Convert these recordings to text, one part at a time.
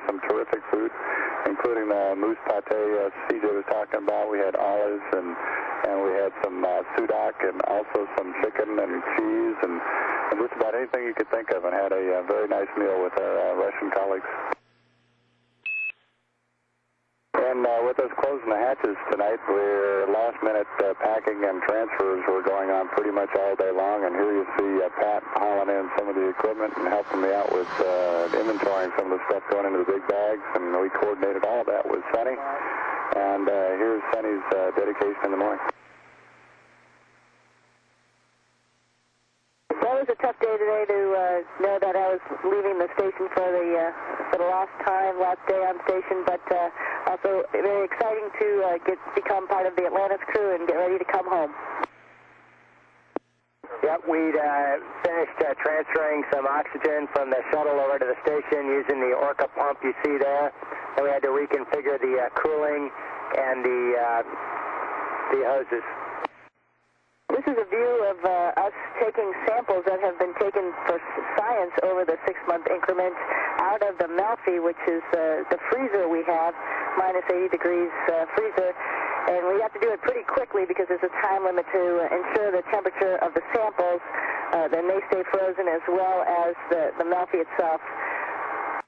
some terrific food, including the moose pate CJ was talking about. We had olives and we had some sudak and also some chicken and cheese and just about anything you could think of, and had a very nice meal with our Russian colleagues. And with us closing the hatches tonight, we're last-minute packing and transfers were going on pretty much all day long. And here you see Pat hauling in some of the equipment and helping me out with inventorying some of the stuff going into the big bags. And we coordinated all of that with Sonny. And here's Sonny's dedication in the morning. That was a tough day today to know that I was leaving the station for the last day on station, but also very exciting to become part of the Atlantis crew and get ready to come home. Yep, we'd finished transferring some oxygen from the shuttle over to the station using the Orca pump you see there, and we had to reconfigure the cooling and the hoses. This is a view of us taking samples that have been taken for science over the 6-month increment out of the Melfi, which is the freezer we have, minus 80 degrees freezer. And we have to do it pretty quickly because there's a time limit to ensure the temperature of the samples, then they stay frozen, as well as the Melfi itself.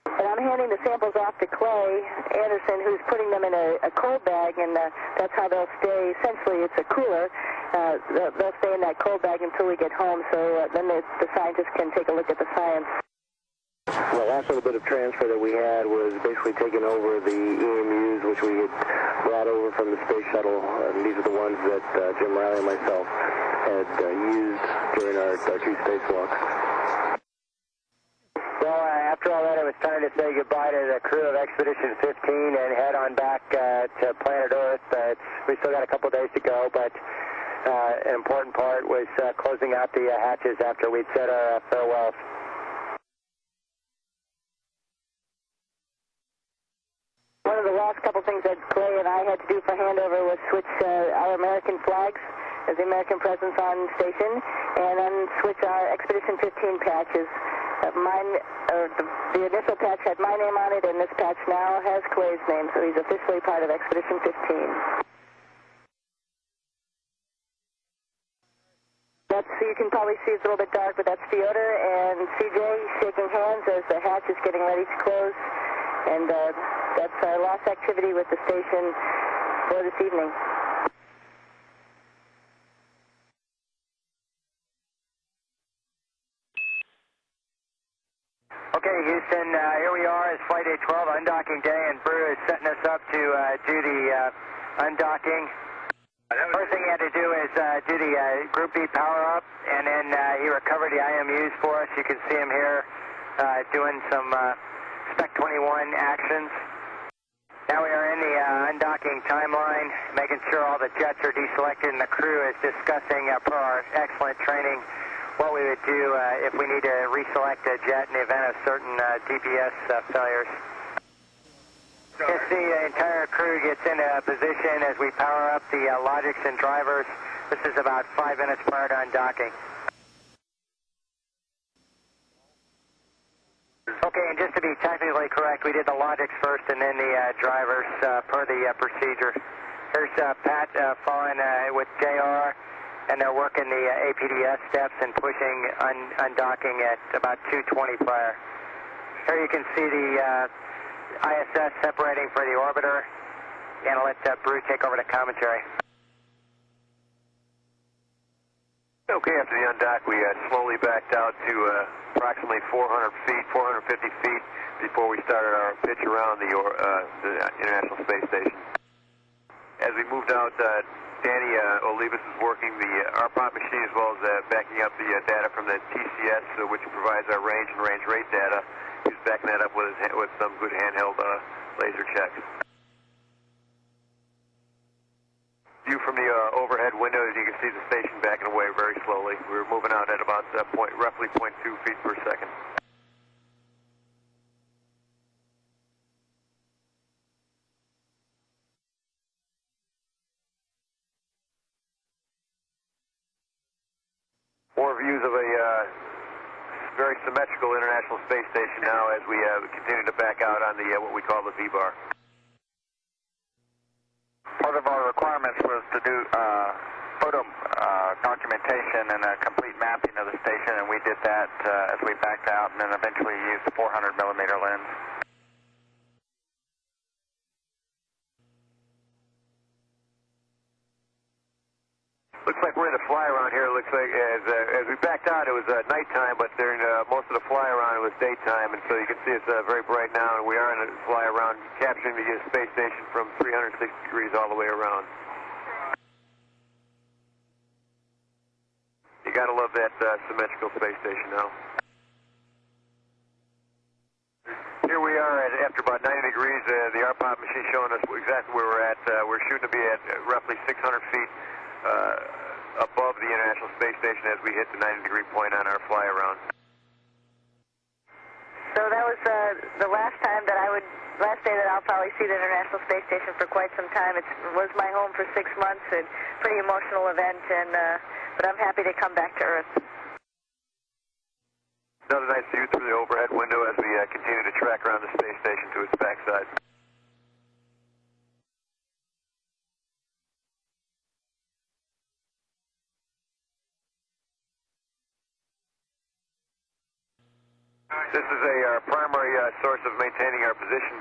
And I'm handing the samples off to Clay Anderson, who's putting them in a cold bag, and that's how they'll stay. Essentially, it's a cooler. They'll stay in that cold bag until we get home, so then the scientists can take a look at the science. The last little bit of transfer that we had was basically taking over the EMUs, which we had brought over from the space shuttle. These are the ones that Jim Riley and myself had used during our 2 spacewalks. Well, after all that, it was time to say goodbye to the crew of Expedition 15 and head on back to planet Earth. We still got a couple days to go, but an important part was closing out the hatches after we'd said our farewells. One of the last couple things that Clay and I had to do for handover was switch our American flags as the American presence on station, and then switch our Expedition 15 patches. The initial patch had my name on it, and this patch now has Clay's name, so he's officially part of Expedition 15. You can probably see it's a little bit dark, but that's Fyodor and CJ shaking hands as the hatch is getting ready to close. And that's our last activity with the station for this evening. Okay, Houston, here we are. It's Flight 812, undocking day, and Brew is setting us up to do the undocking. First thing he had to do is do the Group B power-up, and then he recovered the IMUs for us. You can see him here doing some Spec 21 actions. Now we are in the undocking timeline, making sure all the jets are deselected, and the crew is discussing, per our excellent training, what we would do if we need to reselect a jet in the event of certain DPS failures. As the entire crew gets into position as we power up the logics and drivers, this is about 5 minutes prior to undocking. Okay, and just to be technically correct, we did the logics first and then the drivers per the procedure. Here's Pat following with JR, and they're working the APDS steps and pushing undocking at about 2:20 prior. Here you can see the ISS separating for the orbiter, and I'll let Brew take over the commentary. Okay, after the undock, we slowly backed out to approximately 400 feet, 450 feet before we started our pitch around the International Space Station. As we moved out, Danny Olivas is working the RPOT machine as well as backing up the data from the TCS, which provides our range and range rate data. He's backing that up with some good handheld laser checks. View from the overhead window, you can see the station backing away very slowly. We were moving out at about roughly 0.2 feet per second. More views of a very symmetrical International Space Station now as we continue to back out on the what we call the V-bar. Part of our requirements was to do photo documentation and a complete mapping of the station, and we did that as we backed out and then eventually used the 400 millimeter lens. Looks like we're in a fly around here. Looks like as we backed out, it was nighttime, but during most of the fly around, it was daytime, and so you can see it's very bright now, and we are in a fly around, capturing the space station from 360 degrees all the way around. You got to love that symmetrical space station now. Here we are after about 90 degrees. The RPOP machine showing us exactly where we're at. We're shooting to be at roughly 600 feet. Above the International Space Station as we hit the 90-degree point on our fly around. So that was the last day that I'll probably see the International Space Station for quite some time. It was my home for 6 months, and pretty emotional event, and but I'm happy to come back to Earth. Another nice view through the overhead window as we continue to track around the space station to its backside. This is a primary source of maintaining our position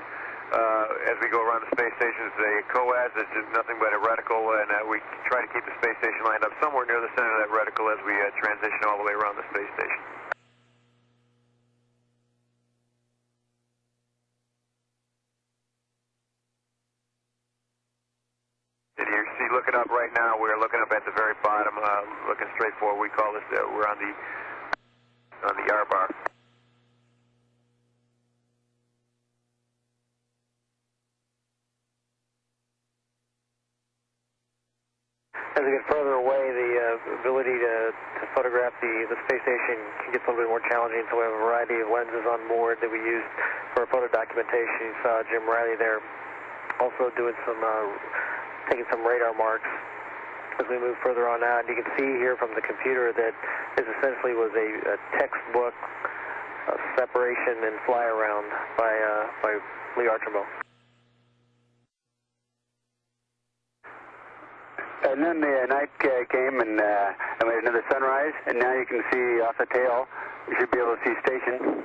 as we go around the space station. It's a COAS, it's just nothing but a reticle, and we try to keep the space station lined up somewhere near the center of that reticle as we transition all the way around the space station. And you see, looking up right now, we're looking up at the very bottom, looking straight forward. We call this, we're on the R bar. As we get further away, the ability to photograph the space station gets a little bit more challenging, so we have a variety of lenses on board that we use for photo documentation. You saw Jim Riley there also doing taking some radar marks as we move further on out. And you can see here from the computer that this essentially was a textbook separation and fly around by Lee Archambault. And then the night came and we had another sunrise, and now you can see off the tail, you should be able to see station.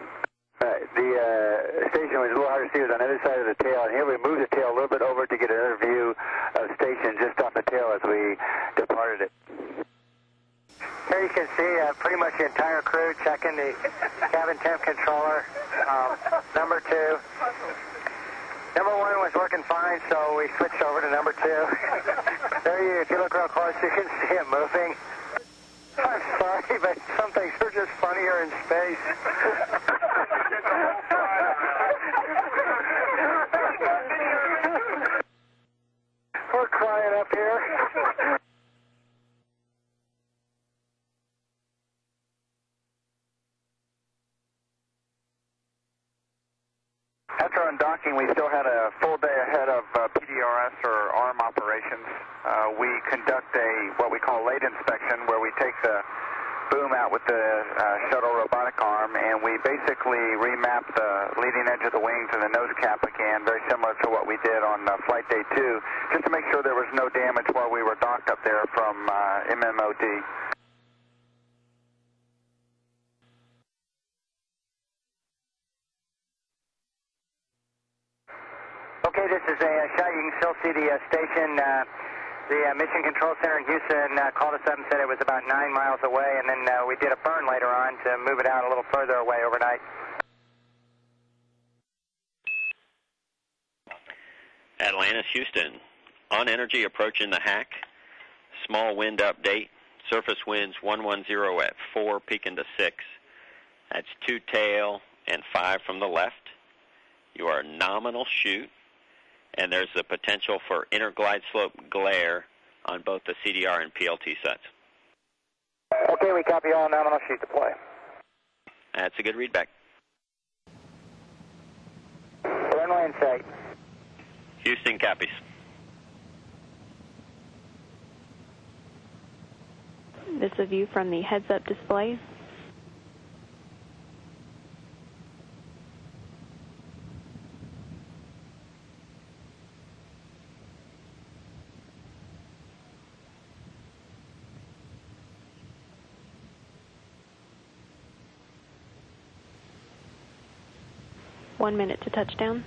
The station was a little hard to see, it was on the other side of the tail, and here we moved the tail a little bit over to get another view of station just off the tail as we departed it. Here you can see pretty much the entire crew checking the cabin temp controller, number 2. Number 1 was working fine, so we switched over to number 2. There if you look real close, you can see it moving. I'm sorry, but some things are just funnier in space. We're crying up here. After undocking, we still had a full day ahead of PDRS or ARM operations. We conduct what we call late inspection, where we take the boom out with the shuttle robotic arm, and we basically remap the leading edge of the wings and the nose cap again, very similar to what we did on flight day 2, just to make sure there was no damage while we were docked up there from MMOD. Okay, this is a shot. You can still see the station. The Mission Control Center in Houston called us up and said it was about 9 miles away, and then we did a burn later on to move it out a little further away overnight. Atlantis, Houston. On energy approaching the hack. Small wind update. Surface winds 110 at 4, peaking to 6. That's 2 tail and 5 from the left. You are nominal shoot. And there's the potential for interglide slope glare on both the CDR and PLT sets. Okay, we copy all nominal shoot deploy. That's a good readback. Runway in sight. Houston copies. This is a view from the heads-up display. 1 minute to touchdown.